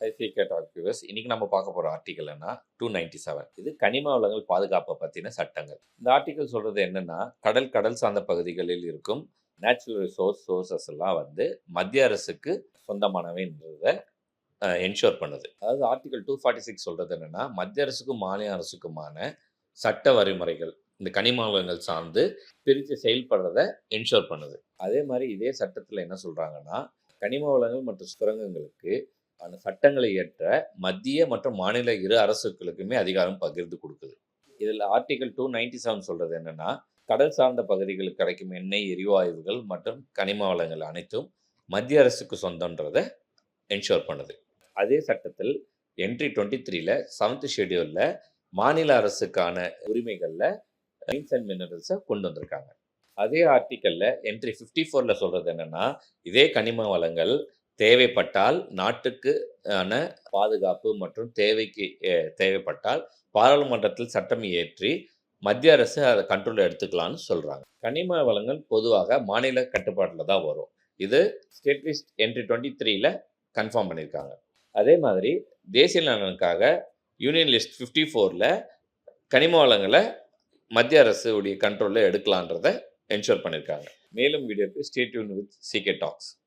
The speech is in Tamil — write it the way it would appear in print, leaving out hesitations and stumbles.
சீக்ரெட் ஆர்கியூவர்ஸ் இன்னைக்கு நம்ம பார்க்க போகிற ஆர்டிகல் என்ன 297. இது கனிம வளங்கள் பாதுகாப்பை பற்றின சட்டங்கள். இந்த ஆர்டிகல் சொல்கிறது என்னென்னா, கடல் சார்ந்த பகுதிகளில் இருக்கும் நேச்சுரல் சோர்சஸ் எல்லாம் மத்திய அரசுக்கு சொந்தமானவைன்றதை என்ஷோர் பண்ணுது. அதாவது ஆர்டிகல் 246 சொல்கிறது என்னென்னா, மத்திய அரசுக்கும் மாநில அரசுக்குமான சட்ட வழிமுறைகள் இந்த கனிம வளங்கள் சார்ந்து பிரித்து செயல்படுறத என்ஷோர் பண்ணுது. அதே மாதிரி இதே சட்டத்தில் என்ன சொல்கிறாங்கன்னா, கனிம வளங்கள் மற்றும் சுரங்கங்களுக்கு அந்த சட்டங்களை இயற்ற மத்திய மற்றும் மாநில இரு அரசுகளுக்குமே அதிகாரம் பகிர்ந்து கொடுக்குது. இதில் ஆர்டிகல் 297 சொல்கிறது என்னென்னா, கடல் சார்ந்த பகுதிகளுக்கு கிடைக்கும் எண்ணெய், எரிவாயுகள் மற்றும் கனிம வளங்கள் அனைத்தும் மத்திய அரசுக்கு சொந்தன்றதை என்ஷோர் பண்ணுது. அதே சட்டத்தில் என்ட்ரி 23ல் 7th ஷெட்யூலில் மாநில அரசுக்கான உரிமைகளில் மைன்ஸ் அண்ட் மினரல்ஸை கொண்டு வந்திருக்காங்க. அதே ஆர்டிக்கலில் என்ட்ரி 54ல் சொல்கிறது என்னென்னா, இதே கனிம வளங்கள் தேவைப்பட்டால் நாட்டுக்கு பாதுகாப்பு மற்றும் தேவைக்கு தேவைப்பட்டால் பாராளுமன்றத்தில் சட்டம் இயற்றி மத்திய அரசு அதை கண்ட்ரோல் எடுத்துக்கலாம்னு சொல்கிறாங்க. கனிம வளங்கள் பொதுவாக மாநில கட்டுப்பாட்டில் தான் வரும். இது ஸ்டேட் லிஸ்ட் என்ட்ரி 23ல் கன்ஃபார்ம் பண்ணியிருக்காங்க. அதே மாதிரி தேசிய நலனுக்காக யூனியன் லிஸ்ட் 54ல் கனிம வளங்களை மத்திய அரசு உடைய கண்ட்ரோலில் எடுக்கலான்றதை என்ஷோர் பண்ணியிருக்காங்க. மேலும் வீடியோக்கு stay tune with CK Talks.